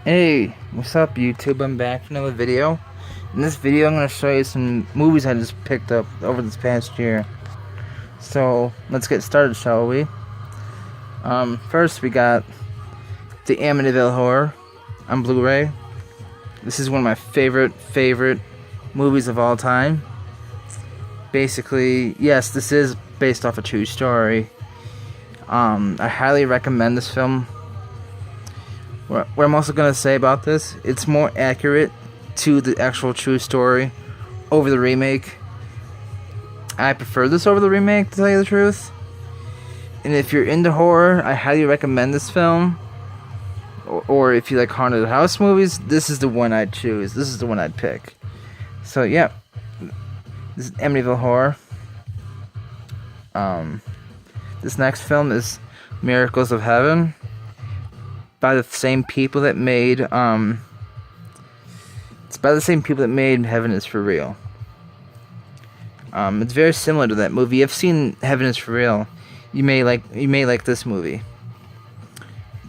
Hey, what's up YouTube? I'm back for another video. In this video I'm going to show you some movies I just picked up over this past year. So, let's get started, shall we? First we got The Amityville Horror on Blu-ray. This is one of my favorite movies of all time. Basically, yes, this is based off a true story. I highly recommend this film. What I'm also going to say about this, it's more accurate to the actual true story over the remake. I prefer this over the remake, to tell you the truth. And if you're into horror, I highly recommend this film. Or if you like haunted house movies, this is the one I'd choose. This is the one I'd pick. So, yeah. This is Amityville Horror. This next film is Miracles of Heaven, by the same people that made it's by the same people that made Heaven is for Real. It's very similar to that movie. If you've seen Heaven is for Real, you may like this movie.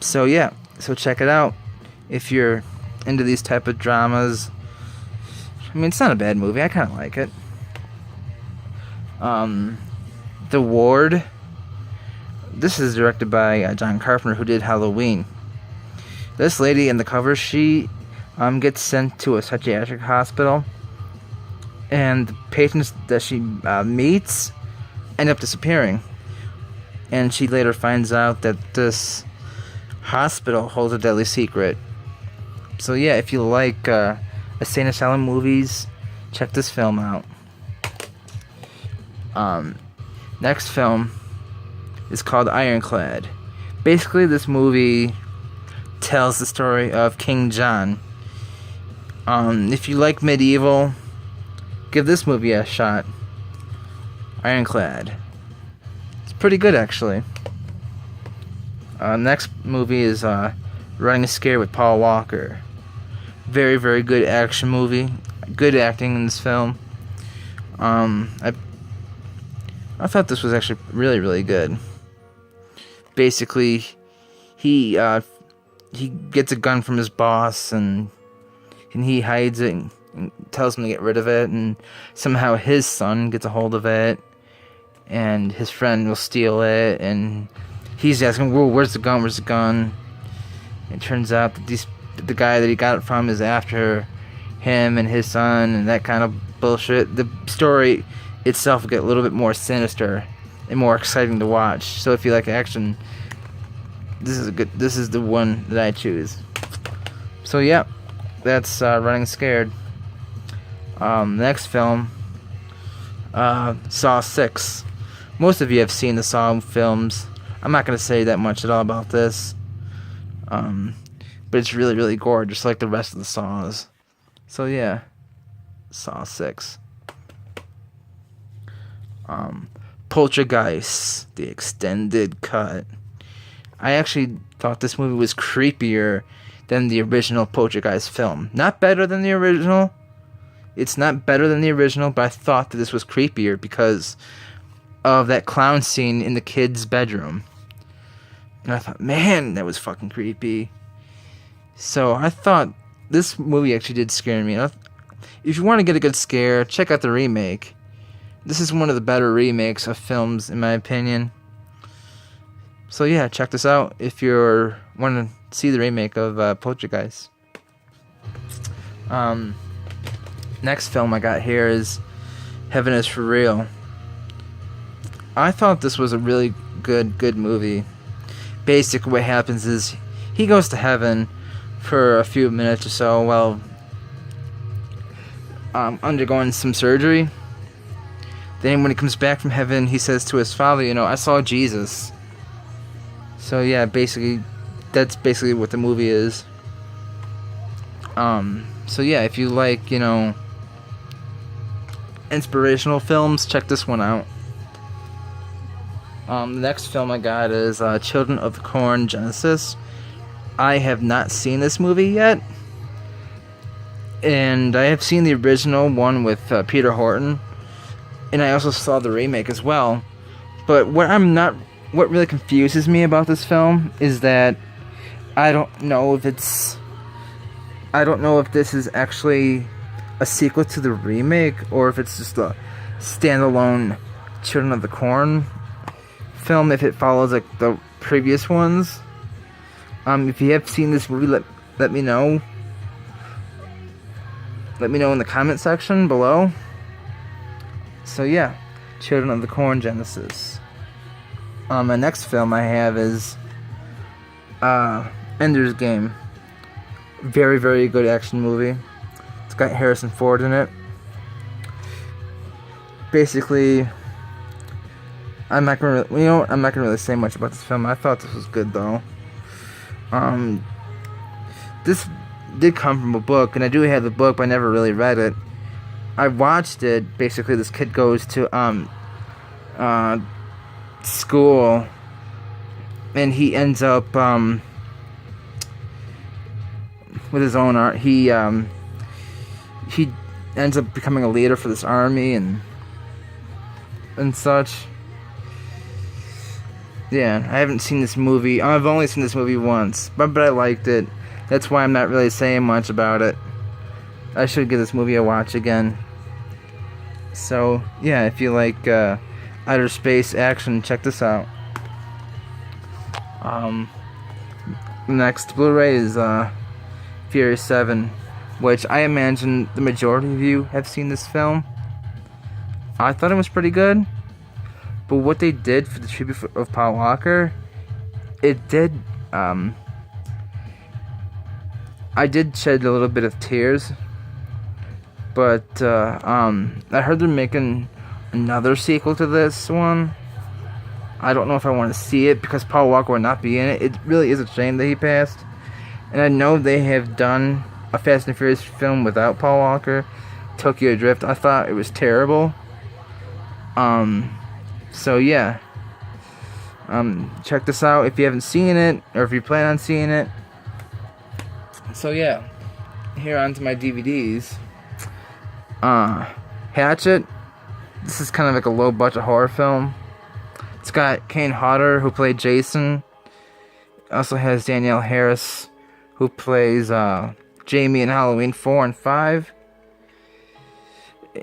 So yeah, so check it out if you're into these type of dramas. I mean, it's not a bad movie. I kind of like it. The Ward. This is directed by John Carpenter, who did Halloween. This lady in the cover, she gets sent to a psychiatric hospital, and the patients that she meets end up disappearing. And she later finds out that this hospital holds a deadly secret. So yeah, if you like insane asylum movies, check this film out. Next film is called Ironclad. Basically, this movie tells the story of King John. If you like medieval, give this movie a shot. Ironclad. It's pretty good, actually. Next movie is Running Scared with Paul Walker. Very good action movie. Good acting in this film. I thought this was actually really good. Basically, he gets a gun from his boss, and he hides it and tells him to get rid of it, and somehow his son gets a hold of it, and his friend will steal it, and he's asking, "Whoa, where's the gun? Where's the gun?" It turns out that the guy that he got it from is after him and his son, and that kind of bullshit. The story itself will get a little bit more sinister and more exciting to watch. So if you like action, this is the one that I choose. So yeah, that's Running Scared. Next film, Saw 6. Most of you have seen the Saw films. I'm not going to say that much at all about this. But it's really gorgeous, like the rest of the Saws. So yeah, Saw 6. Poltergeist, the extended cut. I actually thought this movie was creepier than the original Poltergeist film. Not better than the original. It's not better than the original, but I thought that this was creepier because of that clown scene in the kid's bedroom. And I thought, man, that was fucking creepy. So I thought this movie actually did scare me. If you want to get a good scare, check out the remake. This is one of the better remakes of films, in my opinion. So yeah, check this out if you want to see the remake of Poltergeist. Next film I got here is Heaven is for Real. I thought this was a really good movie. Basically what happens is he goes to heaven for a few minutes or so while undergoing some surgery. Then when he comes back from heaven, he says to his father, I saw Jesus. So yeah, that's basically what the movie is. So yeah, if you like, inspirational films, check this one out. The next film I got is Children of the Corn Genesis. I have not seen this movie yet. And I have seen the original one with Peter Horton. And I also saw the remake as well. But what really confuses me about this film is that I don't know if it's I don't know if this is actually a sequel to the remake or if it's just a standalone Children of the Corn film, if it follows like the previous ones. If you have seen this movie, let me know. Let me know in the comment section below. So yeah, Children of the Corn Genesis. My next film I have is Ender's Game. Very, very good action movie. It's got Harrison Ford in it. Basically, I'm not gonna really say much about this film. I thought this was good though. This did come from a book, and I do have the book, but I never really read it. I watched it. Basically, this kid goes to school, and he ends up with his own art. He ends up becoming a leader for this army and such. Yeah, I haven't seen this movie. I've only seen this movie once, but I liked it. That's why I'm not really saying much about it. I should give this movie a watch again. So, yeah, if you like outer space action, check this out. Next Blu-ray is Furious 7, which I imagine the majority of you have seen this film. I thought it was pretty good. But what they did for the tribute of Paul Walker, it did, I did shed a little bit of tears. But, I heard they're making another sequel to this one. I don't know if I want to see it because Paul Walker will not be in it. It really is a shame that he passed. And I know they have done a Fast and Furious film without Paul Walker, Tokyo Drift. I thought it was terrible. So yeah, check this out if you haven't seen it, or if you plan on seeing it. So yeah, here onto my DVDs. Hatchet. This is kind of like a low budget horror film. It's got Kane Hodder, who played Jason. It also has Danielle Harris, who plays Jamie in Halloween 4 and 5.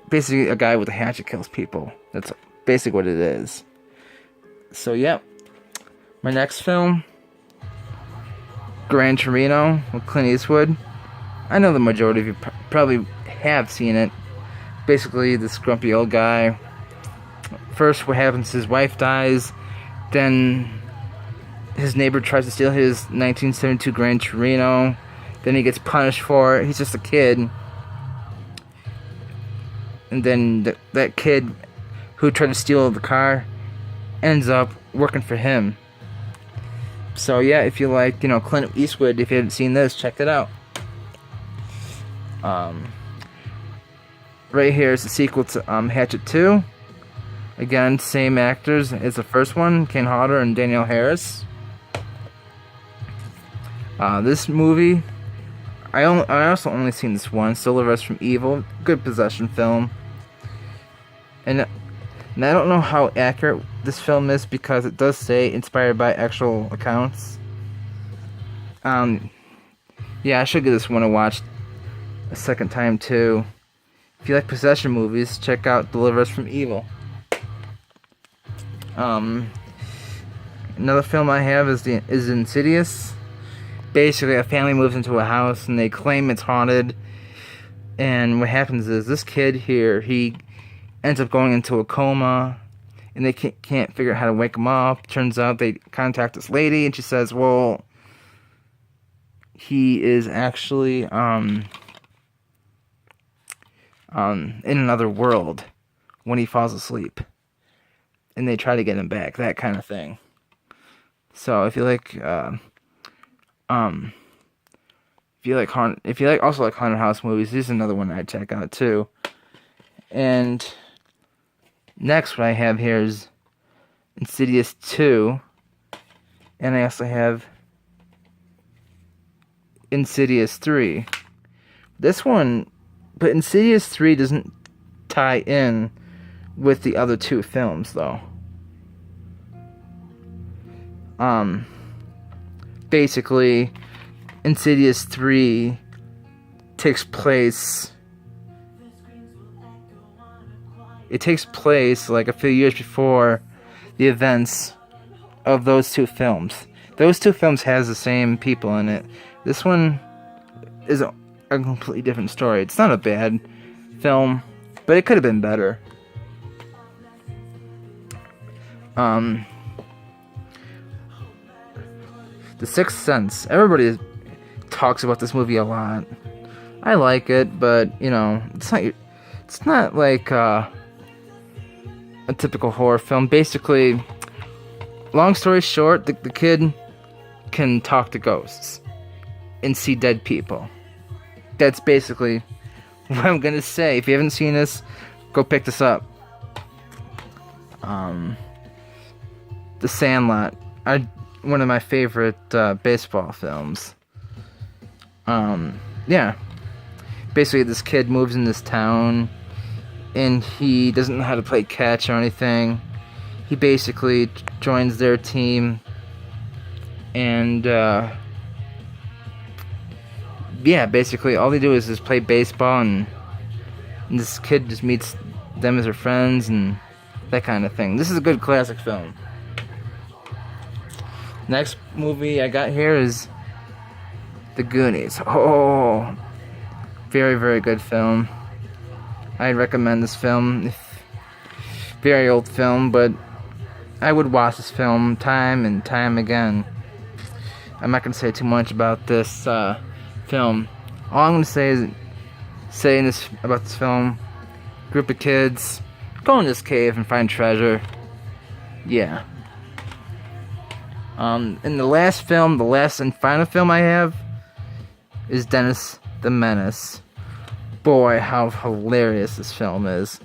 Basically, a guy with a hatchet kills people. That's basically what it is. So, yeah. My next film, Gran Torino with Clint Eastwood. I know the majority of you probably have seen it. Basically, this grumpy old guy. First, what happens, his wife dies. Then, his neighbor tries to steal his 1972 Gran Torino. Then he gets punished for it. He's just a kid. And then that kid who tried to steal the car ends up working for him. So yeah, if you like, Clint Eastwood, if you haven't seen this, check it out. Right here is the sequel to Hatchet 2. Again, same actors as the first one, Kane Hodder and Danielle Harris. This movie, I also only seen this one, Still the Rest from Evil. Good possession film. And I don't know how accurate this film is because it does say inspired by actual accounts. Yeah, I should give this one a watch a second time too. If you like possession movies, check out Deliver Us from Evil. Another film I have is Insidious. Basically, a family moves into a house and they claim it's haunted. And what happens is this kid here, he ends up going into a coma, and they can't figure out how to wake him up. Turns out they contact this lady, and she says, well, he is actually in another world when he falls asleep, and they try to get him back, that kind of thing. So if you like also like haunted house movies, this is another one I'd check out too. And next, what I have here is Insidious 2, and I also have Insidious 3. This one, but Insidious 3 doesn't tie in with the other two films, though. Basically, Insidious 3 takes place. It takes place like a few years before the events of those two films. Those two films has the same people in it. This one is a completely different story. It's not a bad film, but it could have been better. The Sixth Sense. Everybody talks about this movie a lot. I like it, but you know, it's not like a typical horror film. Basically, long story short, the kid can talk to ghosts and see dead people. That's basically what I'm gonna say. If you haven't seen this, go pick this up. The Sandlot. One of my favorite baseball films. Yeah. Basically, this kid moves in this town, and he doesn't know how to play catch or anything. He basically joins their team, and yeah, basically all they do is just play baseball, and this kid just meets them as their friends, and that kind of thing. This is a good classic film. Next movie I got here is The Goonies. Oh, very, very good film. I'd recommend this film. Very old film, but I would watch this film time and time again. I'm not going to say too much about this film. All I'm going to say about this film, group of kids go in this cave and find treasure. Yeah. In the last film, the last and final film I have is Dennis the Menace. Boy, how hilarious this film is.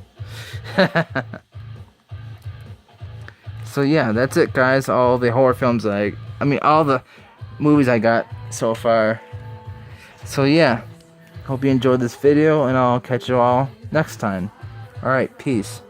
So yeah, that's it, guys. All the horror films all the movies I got so far. So yeah, hope you enjoyed this video, and I'll catch you all next time. Alright, peace.